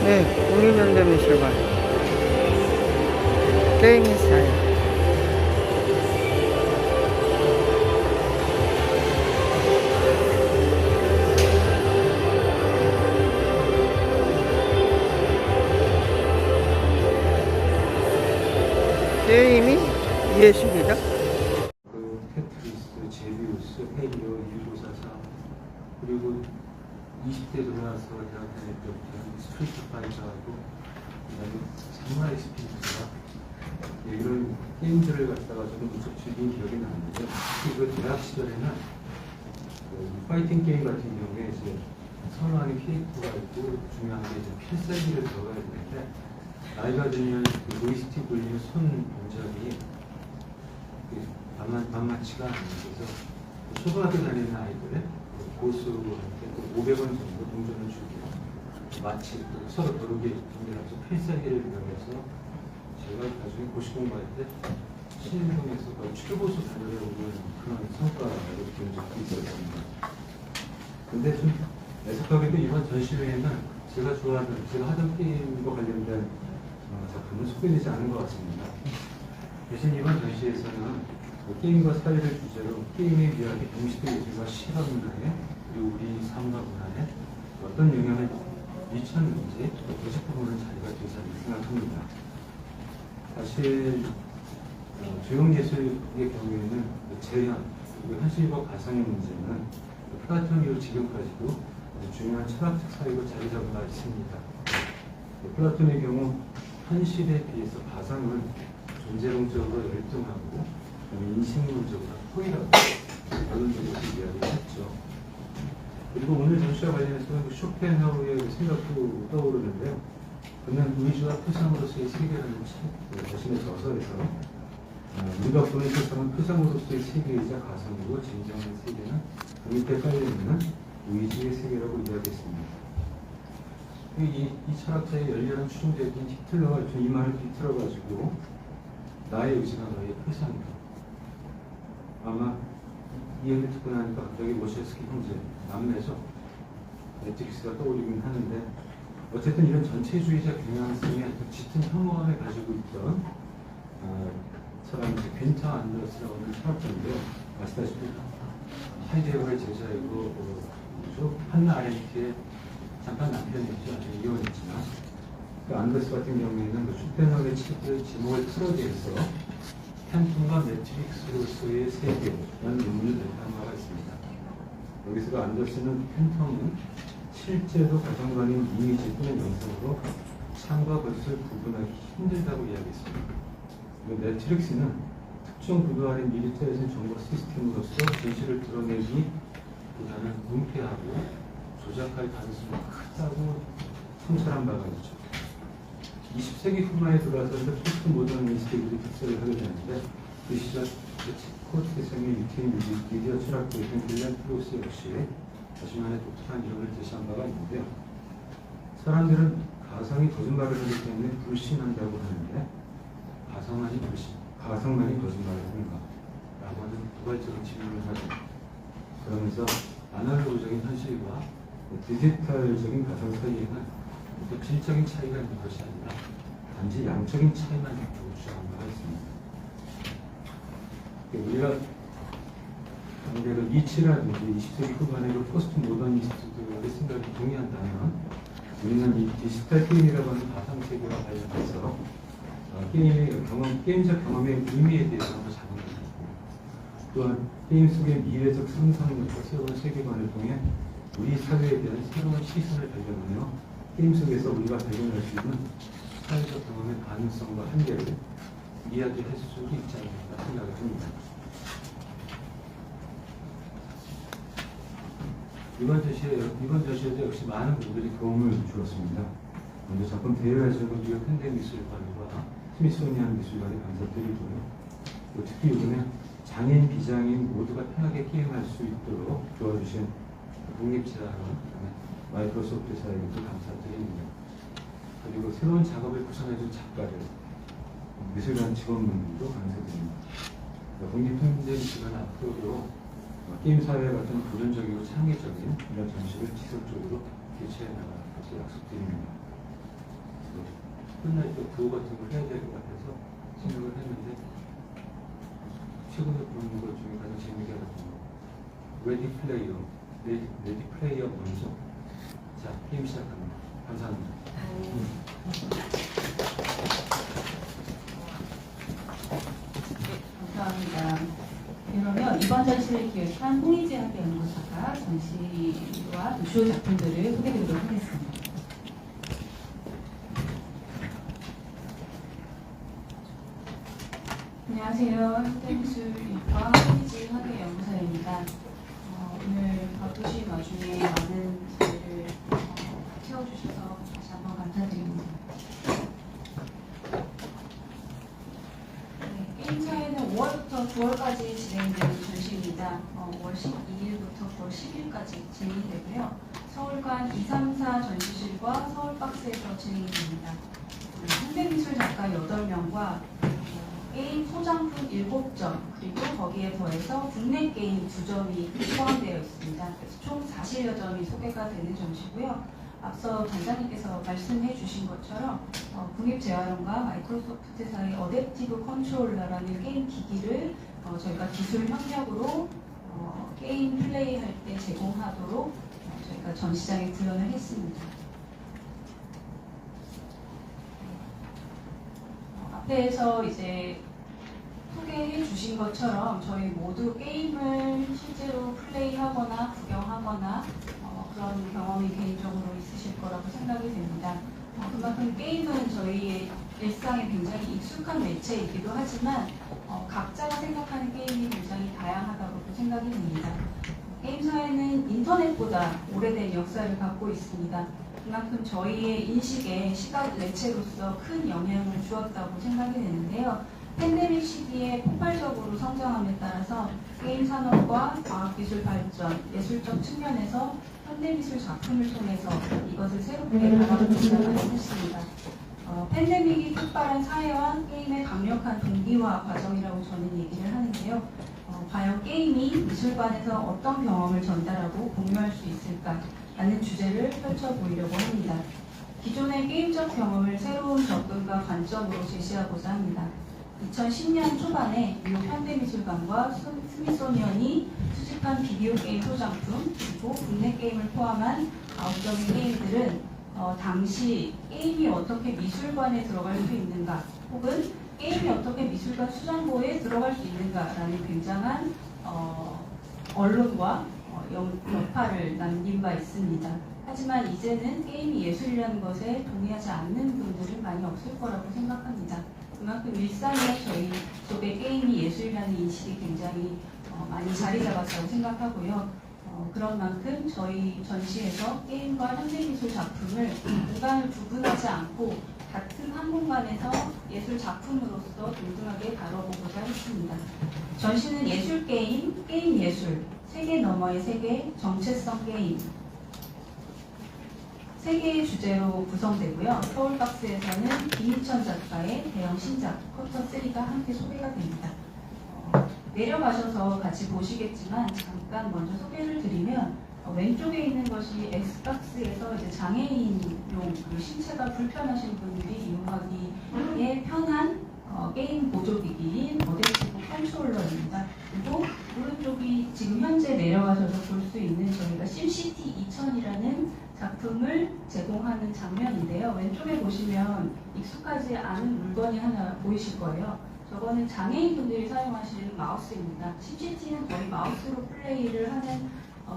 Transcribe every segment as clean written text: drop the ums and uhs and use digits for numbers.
네, 국립현대미술관 게임스타일. 게임이 예술이다. 테트리스, 제비우스, 헤리오, 1944 그리고 20대 들어와서 대학 다닐 때부터 스트리트 파이터하고 그다음에 사무라이 스피드가 이런 게임들을 갖다가 저는 무척 즐긴 기억이 나는데 특히 그 대학 시절에는 그 파이팅 게임 같은 경우에 이제 선호하는 캐릭터가 있고 중요한 게 이제 필살기를 들어가야 되는데 나이가 들면 그 조이스틱 돌리는 손 동작이 만만치가 않은 그래서 초등학교 다니는 아이들의 고수한테 500원 정도 동전을 주고 마치 서로 도르게 동전하면서 필살기를 이용해서 제가 나중에 고시 공부할 때 신림동에서 거의 최고수 단위를 오는 그런 성과를 본 적이 있었습니다. 근데 좀 애석하게도 이번 전시회에는 제가 하던 게임과 관련된 작품은 소개되지 않은 것 같습니다. 대신 이번 전시에서는 게임과 사회를 주제로 게임의 미학이 동시대 예술과 실험 문화에 그리고 우리 삶과 문화에 어떤 영향을 미쳤는지 짚어보는 자리가 되지 않을까 생각합니다. 사실 조형 예술의 경우에는 재현 그리고 현실과 가상의 문제는 플라톤 이후 지금까지도 아주 중요한 철학적 사유로 자리 잡은 바 있습니다. 플라톤의 경우 현실에 비해서 가상은 존재론적으로 열등하고 인식론적으로 포기라고 결론적으로 이야기를 했죠. 그리고 오늘 전시와 관련해서는 쇼펜하우의 생각도 떠오르는데요. 그는 의지와 표상으로서의 세계라는 책, 자신의 저서에서 우리가 보는 세상은 표상으로서의 세계이자 가상이고 진정한 세계는 그 밑에 깔려있는 의지의 세계라고 이야기했습니다. 이 철학자의 열렬한 추종자인 히틀러가 이 말을 비틀어가지고 나의 의지가 너의 표상이다. 아마 이 얘기를 듣고 나니까 갑자기 워셰스키 형제, 남매죠. 매트릭스가 떠오르긴 하는데 어쨌든 이런 전체주의자 경향성의 짙은 혐오감을 가지고 있던 사람이 벤처 안더스라고 하는 철학자인데요. 아시다시피 하이데거의 제자이고 한나 아렌트의 잠깐 남편이었죠. 이혼했지만 그 안더스 같은 경우에는 쇼펜하우의 책을 제목을 틀어대서 팬텀과 매트릭스로서의 세계라는 논문을 발표한 바가 있습니다. 여기서 안더스는 팬텀은 실제로 가상관인 이미지 또는 영상으로 참과 것을 구분하기 힘들다고 이야기했습니다. 매트릭스는 특정 구도 아래 미리 짜여진 정보 시스템으로서 진실을 드러내기보다는 은폐하고 조작할 가능성이 크다고 통찰한 바가 있죠. 20세기 후반에 들어와서 포스트 모더니스트들이 득세를 하게 되는데 그 시절 체코 태생의 유태인 미디어 철학자였던 빌렌 프로스 역시 자신만의 독특한 이론을 제시한 바가 있는데요. 사람들은 가상이 거짓말을 하기 때문에 불신한다고 하는데 가상만이 거짓말을 하는가? 라고 하는 도발적인 질문을 하죠. 그러면서 아날로그적인 현실과 디지털적인 가상 사이에는 질적인 차이가 있는 것이 아니라 단지 양적인 차이만 있다고 주장한 바가 있습니다. 우리가 관계로 니치라든지 20세기 후반의 포스트 모더니스트들의 생각이 동의한다면 우리는 이 디지털 게임이라고 하는 가상 세계와 관련해서 게임적 경험의 의미에 대해서 한번 자문합니다. 또한 게임 속의 미래적 상상력과 새로운 세계관을 통해 우리 사회에 대한 새로운 시선을 발견하며 게임 속에서 우리가 발견할 수 있는 사회적 경험의 가능성과 한계를 이야기할 수 있지 않을까 생각을 합니다. 이번 전시에도 역시 많은 분들이 도움을 주었습니다. 먼저 작품 대여해주는 뉴욕 현대미술관과 스미소니안 미술관에 감사드리고요. 특히 이번에 장애인, 비장애인 모두가 편하게 게임할 수 있도록 도와주신 독립제작원, 마이크로소프트사에게도 감사드립니다. 그리고 새로운 작업을 구성해준 작가들, 미술관 직원분들도 감사드립니다. 독립현대미술관 앞으로도 게임 사회 같은 도전적이고 창의적인 이런 전시를 지속적으로 개최해 나갈 것을 약속드립니다. 끝날 때 구호 같은 걸 해야 될 것 같아서 생각을 했는데 최근에 보는 것 중에 가장 재미있게 봤던 거 레디 플레이어 먼저 자 게임 시작합니다. 감사합니다. 감사합니다. 그러면 이번 전시를 기획한 홍익재학교 연구사가 전시와 주요 작품들을 소개해드리도록 하겠습니다. 안녕하세요. 현대미술과 홍익재학교 연구사입니다. 오늘 바쁘신 와중에 많은 자리를 채워주셔서 다시 한번 감사드립니다. 게임사회는 5월부터 9월까지 진행되는 전시입니다. 5월 12일부터 9월 10일까지 진행이 되고요. 서울관 234 전시실과 서울박스에서 진행이 됩니다. 현대미술 작가 8명과 게임 소장품 7점, 그리고 거기에 더해서 국내 게임 2점이 포함되어 있습니다. 그래서 총 40여 점이 소개가 되는 전시고요. 앞서 단장님께서 말씀해 주신 것처럼 국립재활원과 마이크로소프트사의 어댑티브 컨트롤러라는 게임 기기를 저희가 기술 협력으로 게임 플레이할 때 제공하도록 저희가 전시장에 구현을 했습니다. 앞에서 이제 소개해 주신 것처럼 저희 모두 게임을 실제로 플레이하거나 구경하거나 그런 경험이 개인적으로 있으실 거라고 생각이 됩니다. 그만큼 게임은 저희의 일상에 굉장히 익숙한 매체이기도 하지만 각자가 생각하는 게임이 굉장히 다양하다고 생각이 됩니다. 게임 사회는 인터넷보다 오래된 역사를 갖고 있습니다. 그만큼 저희의 인식에 시각 매체로서 큰 영향을 주었다고 생각이 되는데요. 팬데믹 시기에 폭발적으로 성장함에 따라서 게임 산업과 과학기술 발전, 예술적 측면에서 현대미술 작품을 통해서 이것을 새롭게 바라보기를 했습니다. 팬데믹이 폭발한 사회와 게임의 강력한 동기화 과정이라고 저는 얘기를 하는데요. 과연 게임이 미술관에서 어떤 경험을 전달하고 공유할 수 있을까라는 주제를 펼쳐보이려고 합니다. 기존의 게임적 경험을 새로운 접근과 관점으로 제시하고자 합니다. 2010년 초반에 뉴욕 현대미술관과 스미소니언이 수집한 비디오 게임 소장품 그리고 국내 게임을 포함한 9점의 게임들은 당시 게임이 어떻게 미술관에 들어갈 수 있는가 혹은 게임이 어떻게 미술관 수장고에 들어갈 수 있는가라는 굉장한 언론과 여파를 남긴 바 있습니다. 하지만 이제는 게임이 예술이라는 것에 동의하지 않는 분들은 많이 없을 거라고 생각합니다. 그만큼 일상에 저희 속에 게임이 예술이라는 인식이 굉장히 많이 자리 잡았다고 생각하고요. 그런 만큼 저희 전시에서 게임과 현대미술 작품을 공간을 구분하지 않고 같은 한 공간에서 예술 작품으로서 동등하게 다뤄보고자 했습니다. 전시는 예술 게임, 게임 예술, 세계 너머의 세계, 정체성 게임, 세 개의 주제로 구성되고요. 서울박스에서는 김희천 작가의 대형 신작 쿼터 3가 함께 소개가 됩니다. 내려가셔서 같이 보시겠지만 잠깐 먼저 소개를 드리면 왼쪽에 있는 것이 엑스박스에서 이제 장애인용 신체가 불편하신 분들이 이용하기에 편한 게임 보조기기인 어댑티브 컨트롤러입니다. 그리고 오른쪽이 지금 현재 내려가셔서 볼 수 있는 저희가 심시티 2000이라는 작품을 제공하는 장면인데요. 왼쪽에 보시면 익숙하지 않은 물건이 하나 보이실 거예요. 저거는 장애인분들이 사용하시는 마우스입니다. 심시티는 거의 마우스로 플레이를 하는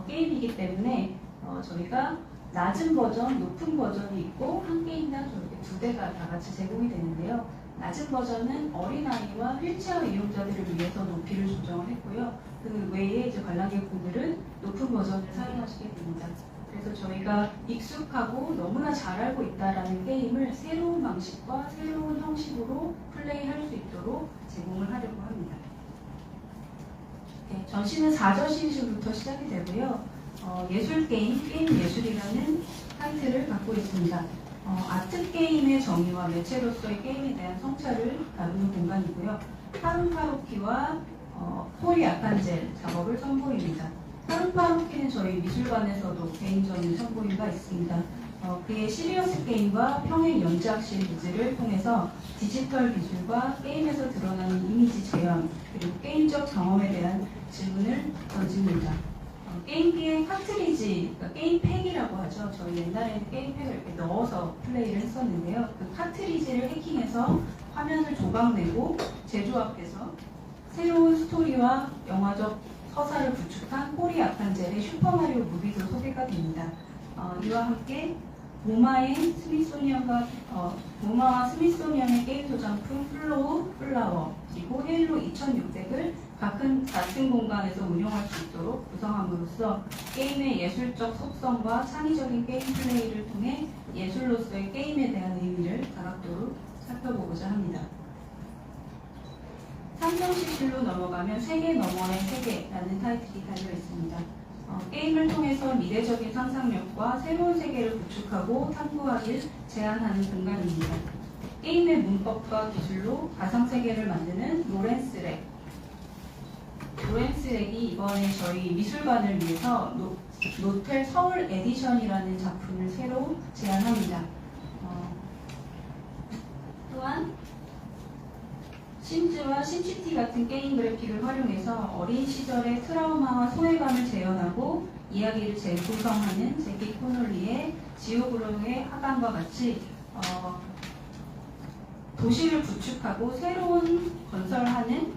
게임이기 때문에 저희가 낮은 버전, 높은 버전이 있고 한 게임당 저렇게 2대가 다 같이 제공이 되는데요. 낮은 버전은 어린아이와 휠체어 이용자들을 위해서 높이를 조정을 했고요. 그 외에 이제 관람객분들은 높은 버전을 사용하시게 됩니다. 그래서 저희가 익숙하고 너무나 잘 알고 있다라는 게임을 새로운 방식과 새로운 형식으로 플레이할 수 있도록 제공을 하려고 합니다. 네, 전시는 4전시부터 시작이 되고요. 예술 게임, 게임 예술이라는 타이틀을 갖고 있습니다. 아트 게임의 정의와 매체로서의 게임에 대한 성찰을 다루는 공간이고요. 파룬파루키와 폴 약한젤 작업을 선보입니다. 파룬파루키는 저희 미술관에서도 개인적인 선보임가 있습니다. 그의 시리어스 게임과 평행 연작 시리즈를 통해서 디지털 기술과 게임에서 드러나는 이미지 재현 그리고 게임적 경험에 대한 질문을 던집니다. 게임기의 카트리지, 그러니까 게임팩이라고 하죠. 저희 옛날에는 게임팩을 이렇게 넣어서 플레이를 했었는데요. 그 카트리지를 해킹해서 화면을 조각내고 재조합해서 새로운 스토리와 영화적 서사를 구축한 코리 아칸젤의 슈퍼마리오 무비도 소개가 됩니다. 이와 함께 모마와 스미소니언의 게임 소장품 플로우, 플라워, 그리고 헤일로 2600을 같은 공간에서 운용할 수 있도록 구성함으로써 게임의 예술적 속성과 창의적인 게임 플레이를 통해 예술로서의 게임에 대한 의미를 다각도로 살펴보고자 합니다. 삼성시실로 넘어가면 세계 너머의 세계라는 타이틀이 달려 있습니다. 게임을 통해서 미래적인 상상력과 새로운 세계를 구축하고 탐구하길 제안하는 공간입니다. 게임의 문법과 기술로 가상세계를 만드는 로렌스 렉이 이번에 저희 미술관을 위해서 노텔 서울 에디션이라는 작품을 새로 제안합니다. 또한 심즈와 심시티 같은 게임 그래픽을 활용해서 어린 시절의 트라우마와 소외감을 재현하고 이야기를 재구성하는 제키 코놀리의 지오그로의 하단과 같이 도시를 구축하고 새로운 건설하는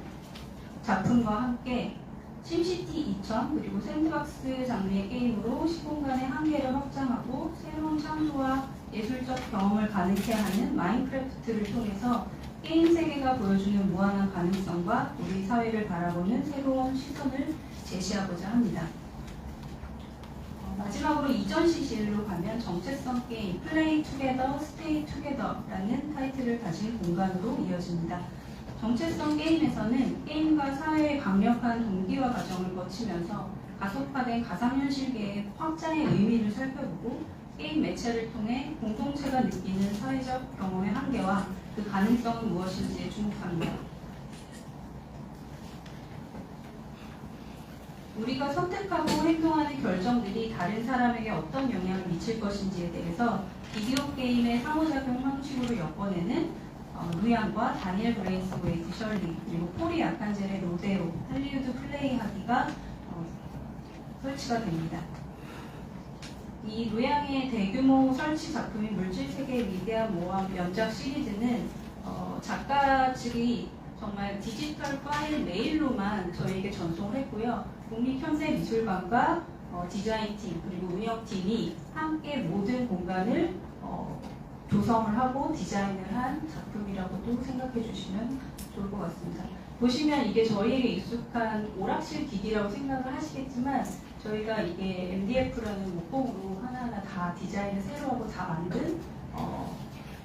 작품과 함께 심시티 2000 그리고 샌드박스 장르의 게임으로 시공간의 한계를 확장하고 새로운 창조와 예술적 경험을 가능케 하는 마인크래프트를 통해서 게임 세계가 보여주는 무한한 가능성과 우리 사회를 바라보는 새로운 시선을 제시하고자 합니다. 마지막으로 이전 시실로 가면 정체성 게임, 플레이 투게더, 스테이 투게더라는 타이틀을 가진 공간으로 이어집니다. 정체성 게임에서는 게임과 사회의 강력한 동기화 과정을 거치면서 가속화된 가상현실계의 확장의 의미를 살펴보고 게임 매체를 통해 공동체가 느끼는 사회적 경험의 한계와 그 가능성은 무엇인지에 주목합니다. 우리가 선택하고 행동하는 결정들이 다른 사람에게 어떤 영향을 미칠 것인지에 대해서 비디오 게임의 상호작용 형식으로 엮어내는 루양과 다니엘 브레이스웨이트 셜리 그리고 코리 아칸젤의 로데오 할리우드 플레이하기가 설치가 됩니다. 이 루양의 대규모 설치 작품인 물질세계의 위대한 모험 연작 시리즈는 작가 측이 정말 디지털 파일 메일로만 저희에게 전송을 했고요. 국립현대미술관과 디자인팀 그리고 운영팀이 함께 모든 공간을 조성을 하고 디자인을 한 작품이라고도 생각해 주시면 좋을 것 같습니다. 보시면 이게 저희에게 익숙한 오락실 기기라고 생각을 하시겠지만 저희가 이게 MDF라는 목공으로 하나하나 다 디자인을 새로 하고 다 만든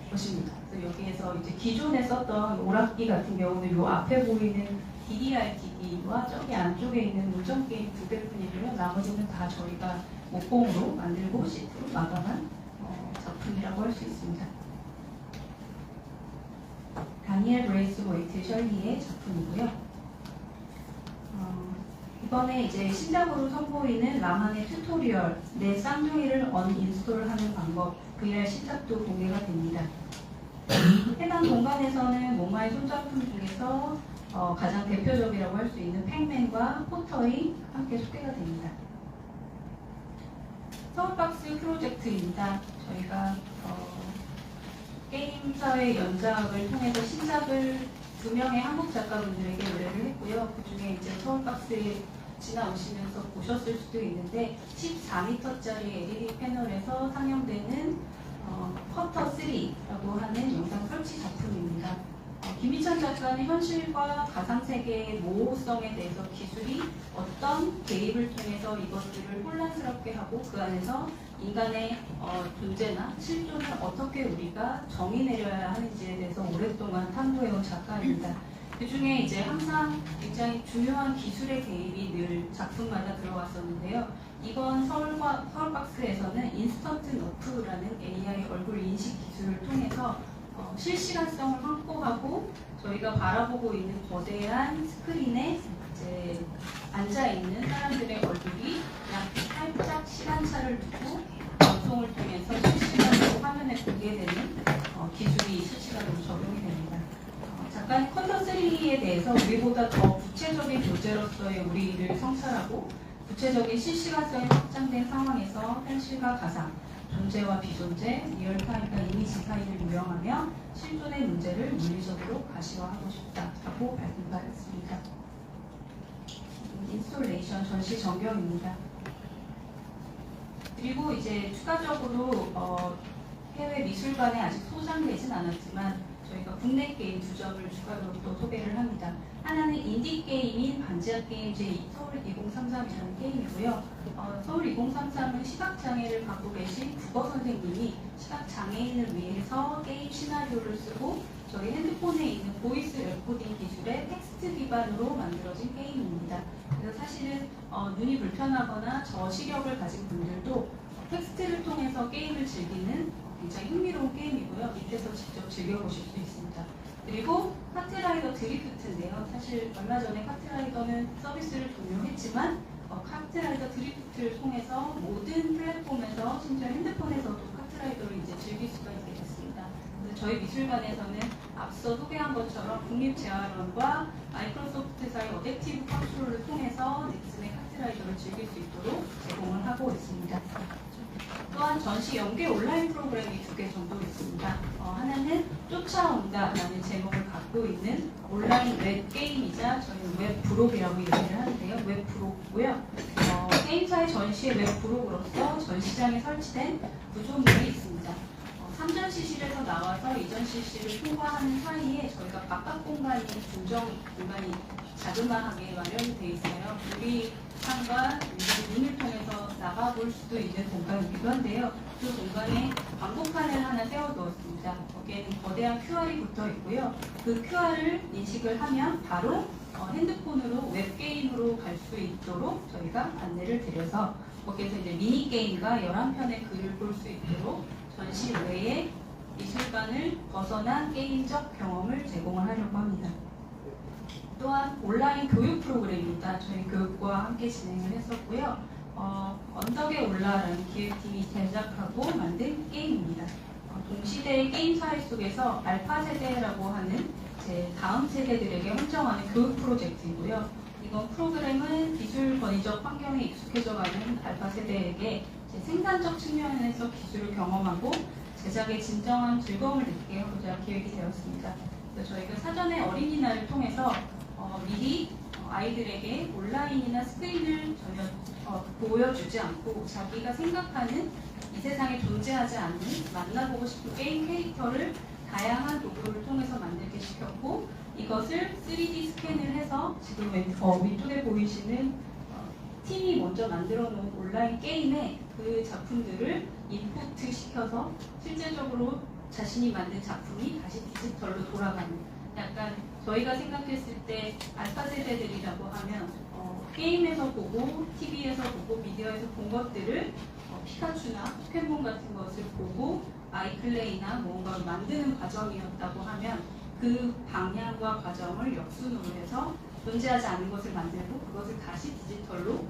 것입니다. 그래서 여기에서 이제 기존에 썼던 오락기 같은 경우는 이 앞에 보이는 DDR 기기와 저기 안쪽에 있는 무전 게임 두 대뿐이고요. 나머지는 다 저희가 목공으로 만들고 시트로 마감한 작품이라고 할 수 있습니다. 다니엘 브레이스웨이트 셜리의 작품이고요. 이번에 이제 신작으로 선보이는 라만의 튜토리얼 내 쌍둥이를 언인스톨하는 방법 VR 신작도 공개가 됩니다. 해당 공간에서는 모마의 손작품 중에서 가장 대표적이라고 할 수 있는 팩맨과 포터이 함께 소개가 됩니다. 서울박스 프로젝트입니다. 저희가 게임사회 연작을 통해서 신작을 2명의 한국 작가분들에게 의뢰를 했고요. 그 중에 이제 서울박스에 지나오시면서 보셨을 수도 있는데 14m짜리 LED 패널에서 상영되는 커터 3라고 하는 영상 설치 작품입니다. 김희찬 작가는 현실과 가상세계의 모호성에 대해서 기술이 어떤 개입을 통해서 이것들을 혼란스럽게 하고 그 안에서 인간의 존재나 실존을 어떻게 우리가 정의 내려야 하는지에 대해서 오랫동안 탐구해온 작가입니다. 그 중에 이제 항상 굉장히 중요한 기술의 개입이 늘 작품마다 들어왔었는데요. 이번 서울박스에서는 인스턴트 너프라는 AI 얼굴 인식 기술을 통해서 실시간성을 확보하고 저희가 바라보고 있는 거대한 스크린에 이제 앉아있는 사람들의 얼굴이 그냥 살짝 시간차를 두고 방송을 통해서 실시간 보게 되는 기술이 실시간으로 적용이 됩니다. 잠깐 쿼터 3에 대해서 우리보다 더 구체적인 교재로서의 우리를 성찰하고 구체적인 실시간성이 확장된 상황에서 현실과 가상, 존재와 비존재, 리얼타임과 이미지 사이를 유형하며 실존의 문제를 물리적으로 가시화하고 싶다라고 밝힌 바 있습니다. 인스톨레이션 전시 전경입니다. 그리고 이제 추가적으로 해외 미술관에 아직 소장되진 않았지만 저희가 국내 게임 2점을 추가로 또 소개를 합니다. 하나는 인디 게임인 반지하 게임 서울 2033이라는 게임이고요. 서울 2033은 시각장애를 갖고 계신 국어 선생님이 시각장애인을 위해서 게임 시나리오를 쓰고 저희 핸드폰에 있는 보이스 레코딩 기술의 텍스트 기반으로 만들어진 게임입니다. 그래서 사실은 눈이 불편하거나 저시력을 가진 분들도 텍스트를 통해서 게임을 즐기는 굉장히 흥미로운 게임이고요. 밑에서 직접 즐겨보실 수 있습니다. 그리고 카트라이더 드리프트인데요. 사실 얼마 전에 카트라이더는 서비스를 종료했지만 카트라이더 드리프트를 통해서 모든 플랫폼에서 심지어 핸드폰에서도 카트라이더를 이제 즐길 수가 있게 됐습니다. 그래서 저희 미술관에서는 앞서 소개한 것처럼 국립재활원과 마이크로소프트사의 어댑티브 컨트롤을 통해서 넥슨의 카트라이더를 즐길 수 있도록 제공을 하고 있습니다. 또한 전시 연계 온라인 프로그램이 2개 정도 있습니다. 하나는 쫓아온다라는 제목을 갖고 있는 온라인 웹 게임이자 저희는 웹 브록이라고 얘기를 하는데요. 웹 브록이고요. 게임사의 전시의 웹 브록으로서 전시장에 설치된 구조물이 있습니다. 3전 CC에서 나와서 2전 CC를 통과하는 사이에 저희가 바깥 공간이 중정 공간이 자그마하게 마련이 되어 있어요. 우리 상과 눈을 통해서 나가볼 수도 있는 공간이기도 한데요. 그 공간에 광고판을 하나 세워두었습니다. 거기에는 거대한 QR이 붙어 있고요. 그 QR을 인식을 하면 바로 핸드폰으로 웹게임으로 갈 수 있도록 저희가 안내를 드려서 거기에서 이제 미니게임과 11편의 글을 볼 수 있도록 전시 외에 미술관을 벗어난 게임적 경험을 제공을 하려고 합니다. 또한 온라인 교육 프로그램입니다. 저희 교육과 함께 진행을 했었고요. 언덕에 올라라는 기획팀이 제작하고 만든 게임입니다. 동시대의 게임 사회 속에서 알파 세대라고 하는 제 다음 세대들에게 헌정하는 교육 프로젝트이고요. 이번 프로그램은 기술 권위적 환경에 익숙해져가는 알파 세대에게 생산적 측면에서 기술을 경험하고 제작의 진정한 즐거움을 느끼게 하고자 기획이 되었습니다. 그래서 저희가 사전에 어린이날을 통해서 미리 아이들에게 온라인이나 스크린을 전혀 보여주지 않고 자기가 생각하는 이 세상에 존재하지 않는 만나보고 싶은 게임 캐릭터를 다양한 도구를 통해서 만들게 시켰고 이것을 3D 스캔을 해서 지금 위쪽에 보이시는 팀이 먼저 만들어 놓은 온라인 게임에 그 작품들을 인풋 시켜서 실제적으로 자신이 만든 작품이 다시 디지털로 돌아가는 약간 저희가 생각했을 때 알파 세대들이라고 하면 게임에서 보고 TV에서 보고 미디어에서 본 것들을 피카츄나 포켓몬 같은 것을 보고 아이클레이나 뭔가를 만드는 과정이었다고 하면 그 방향과 과정을 역순으로 해서 존재하지 않는 것을 만들고 그것을 다시 디지털로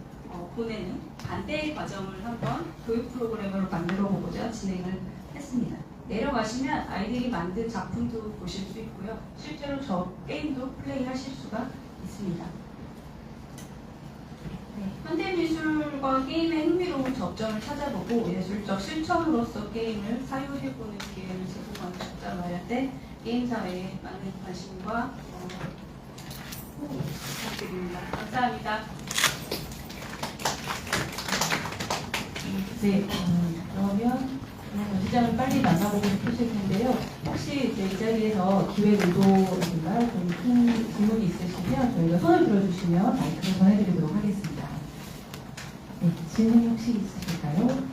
보내는 반대의 과정을 한번 교육 프로그램으로 만들어 보고자 진행을 했습니다. 내려가시면 아이들이 만든 작품도 보실 수 있고요. 실제로 저 게임도 플레이하실 수가 있습니다. 네, 현대미술과 게임의 흥미로운 접점을 찾아보고 예술적 실천으로서 게임을 사유해보는 기회를 제공하는 적자 마련된 게임사회에 많은 관심과 부탁드립니다. 감사합니다. 네, 그러면 전시장을 빨리 만나보고 싶으실 텐데요. 혹시 이 자리에서 기획 의도나 좀 큰 질문이 있으시면 저희가 손을 들어주시면 마이크를 전해드리도록 하겠습니다. 네, 질문이 혹시 있으실까요?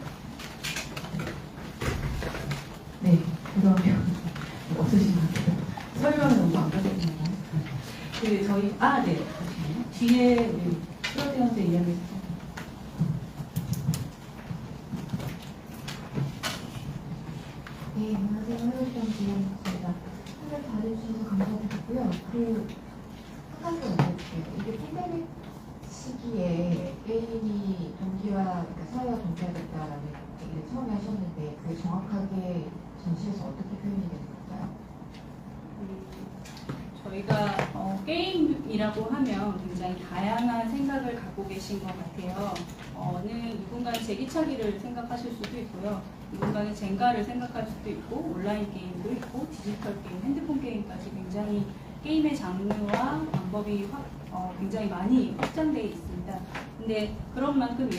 네, 그러면 없으신 것 같아요. 설명을 너무 안 받았나요? 네, 잠시만요. 뒤에 우리 프로데언트 이야기 네, 안녕하세요. 해외시장 지원입니다. 선물 잘해주셔서 감사드리고요. 한 가지 여쭤볼게요. 이게 팬데믹 시기에 게임이 동기화, 그러니까 사회와 동기화됐다라는 얘기를 처음에 하셨는데 그게 정확하게 전시에서 어떻게 표현이 될까요? 저희가 게임이라고 하면 굉장히 다양한 생각을 갖고 계신 것 같아요. 누군가는 제기차기를 생각하실 수도 있고요. 누군가는 젠가를 생각할 수도 있고, 온라인 게임도 있고, 디지털 게임, 핸드폰 게임까지 굉장히 게임의 장르와 방법이 굉장히 많이 확장되어 있습니다. 근데 그런 만큼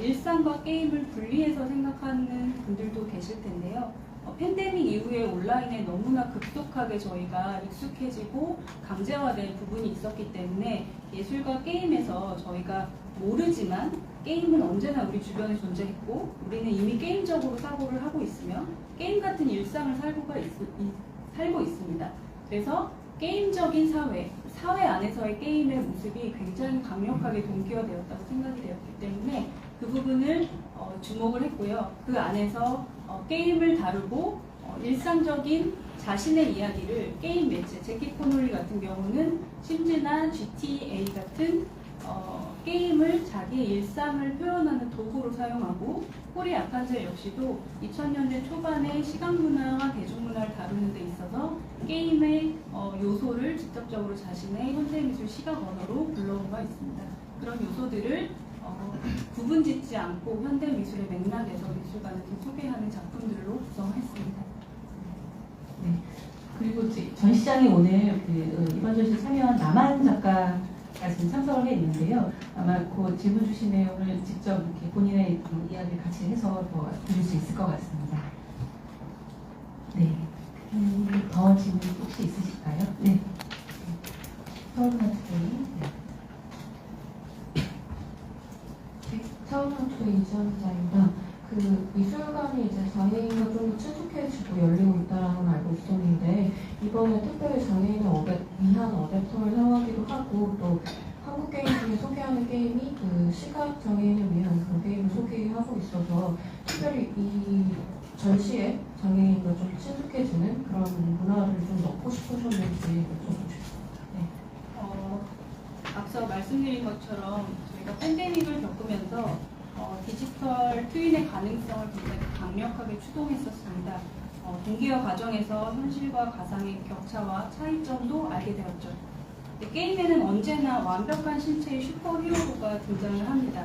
일상과 게임을 분리해서 생각하는 분들도 계실 텐데요. 팬데믹 이후에 온라인에 너무나 급속하게 저희가 익숙해지고 강제화된 부분이 있었기 때문에 예술과 게임에서 저희가 모르지만 게임은 언제나 우리 주변에 존재했고 우리는 이미 게임적으로 사고를 하고 있으며 게임 같은 일상을 살고 있습니다. 그래서 게임적인 사회 안에서의 게임의 모습이 굉장히 강력하게 동기화되었다고 생각이 되었기 때문에 그 부분을 주목을 했고요. 그 안에서 게임을 다루고 일상적인 자신의 이야기를 게임 매체, 제키 코놀리 같은 경우는 심지나 GTA 같은 게임을 자기의 일상을 표현하는 도구로 사용하고 코리 아칸젤 역시도 2000년대 초반에 시각문화와 대중문화를 다루는 데 있어서 게임의 요소를 직접적으로 자신의 현대미술 시각 언어로 불러온 바 있습니다. 그런 요소들을 구분짓지 않고 현대미술의 맥락에서 미술관을 소개하는 작품들로 구성했습니다. 네. 그리고 전시장에 오늘 이번 전시 참여한 남한 작가가 지금 참석을 해 있는데요. 아마 그 질문 주신 내용을 직접 이렇게 본인의 이야기를 같이 해서 더 들을 수 있을 것 같습니다. 네. 더 질문 혹시 있으실까요? 네. 서울문화투데이. 서울문화투데이 이지연 기자입니다. 그 미술관이 이제 장애인과 좀 더 친숙해지고 열리고 있다는 걸 알고 있었는데 이번에 특별히 장애인을 위한 어댑터를 사용하기도 하고 또 한국 게임 중에 소개하는 게임이 그 시각 장애인을 위한 그런 게임을 소개하고 있어서 특별히 이 전시에 장애인과 좀 친숙해지는 그런 문화를 좀 넣고 싶으셨는지 여쭤보고 싶습니다. 네. 앞서 말씀드린 것처럼 저희가 팬데믹을 겪으면서 디지털 트윈의 가능성을 굉장히 강력하게 추동했었습니다. 동기화 과정에서 현실과 가상의 격차와 차이점도 알게 되었죠. 게임에는 언제나 완벽한 신체의 슈퍼히어로가 등장을 합니다.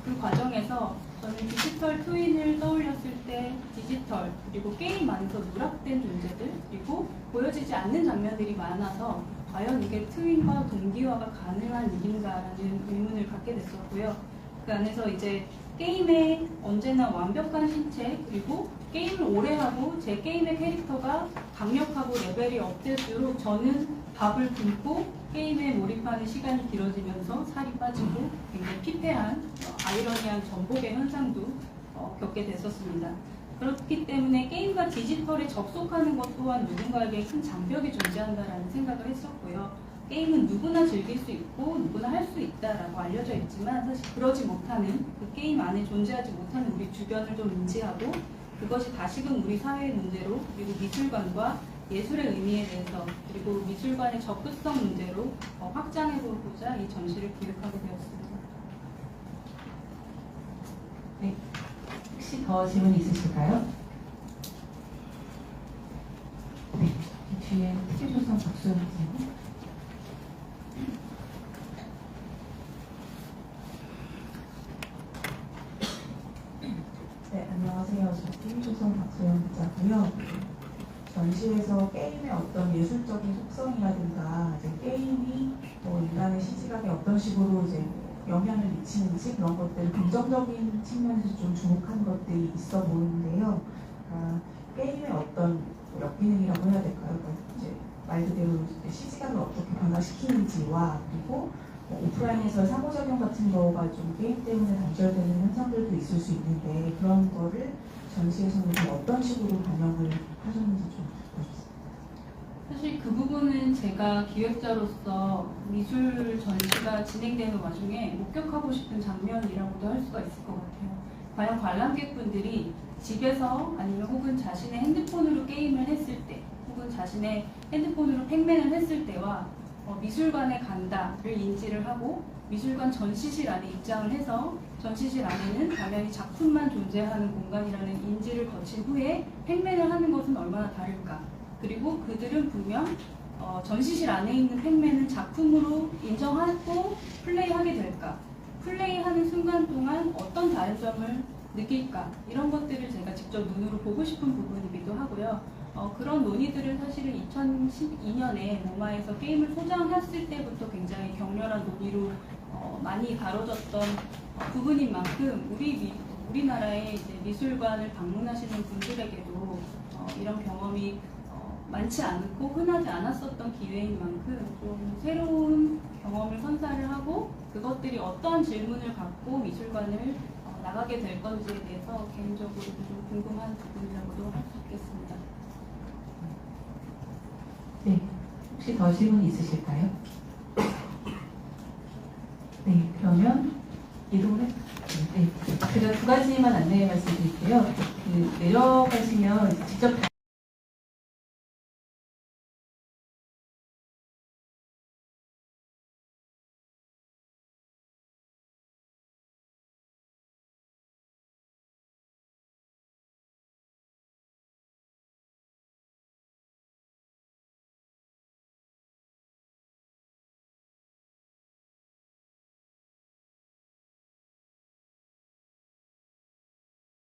그 과정에서 저는 디지털 트윈을 떠올렸을 때 디지털 그리고 게임 안에서 누락된 존재들 그리고 보여지지 않는 장면들이 많아서 과연 이게 트윈과 동기화가 가능한 일인가라는 의문을 갖게 됐었고요. 그 안에서 이제 게임의 언제나 완벽한 신체 그리고 게임을 오래 하고 제 게임의 캐릭터가 강력하고 레벨이 업될수록 저는 밥을 굶고 게임에 몰입하는 시간이 길어지면서 살이 빠지고 굉장히 피폐한 아이러니한 전복의 현상도 겪게 됐었습니다. 그렇기 때문에 게임과 디지털에 접속하는 것 또한 누군가에게 큰 장벽이 존재한다라는 생각을 했었고요. 게임은 누구나 즐길 수 있고 누구나 할 수 있다라고 알려져 있지만 사실 그러지 못하는 그 게임 안에 존재하지 못하는 우리 주변을 좀 인지하고 그것이 다시금 우리 사회의 문제로 그리고 미술관과 예술의 의미에 대해서 그리고 미술관의 접근성 문제로 확장해보고자 이 전시를 기획하게 되었습니다. 네. 혹시 더 질문 있으실까요? 네. 뒤에 특유조선 박수영 기자님. 네, 안녕하세요. 저 TV조선 박소영 기자고요. 전시에서 게임의 어떤 예술적인 속성이라든가 이제 게임이 인간의 시지각에 어떤 식으로 이제 영향을 미치는지 그런 것들을 긍정적인 측면에서 좀 주목한 것들이 있어 보이는데요. 게임의 어떤 역기능이라고 해야 될까요? 이제 말 그대로 시지각을 어떻게 변화시키는지와 그리고 오프라인에서 상호작용 같은 거가 좀 게임 때문에 단절되는 현상들도 있을 수 있는데 그런 거를 전시에서는 좀 어떤 식으로 반영을 하셨는지 좀 듣고 싶습니다. 사실 그 부분은 제가 기획자로서 미술 전시가 진행되는 와중에 목격하고 싶은 장면이라고도 할 수가 있을 것 같아요. 과연 관람객분들이 집에서 아니면 혹은 자신의 핸드폰으로 게임을 했을 때 혹은 자신의 핸드폰으로 팩맨을 했을 때와 미술관에 간다를 인지를 하고 미술관 전시실 안에 입장을 해서 전시실 안에는 당연히 작품만 존재하는 공간이라는 인지를 거친 후에 팩맨을 하는 것은 얼마나 다를까. 그리고 그들은 분명 전시실 안에 있는 팩맨은 작품으로 인정하고 플레이하게 될까. 플레이하는 순간 동안 어떤 다른 점을 느낄까. 이런 것들을 제가 직접 눈으로 보고 싶은 부분이기도 하고요. 그런 논의들을 사실은 2012년에 모마에서 게임을 소장했을 때부터 굉장히 격렬한 논의로 많이 다뤄졌던 부분인 만큼 우리나라의 이제 미술관을 방문하시는 분들에게도 이런 경험이 많지 않고 흔하지 않았었던 기회인 만큼 좀 새로운 경험을 선사를 하고 그것들이 어떠한 질문을 갖고 미술관을 나가게 될 건지에 대해서 개인적으로도 좀 궁금한 부분이라고도 할 수 있겠습니다. 네, 혹시 더 질문 있으실까요? 네, 그러면 이동을 네, 제가 두 가지만 안내 말씀드릴게요. 내려가시면 직접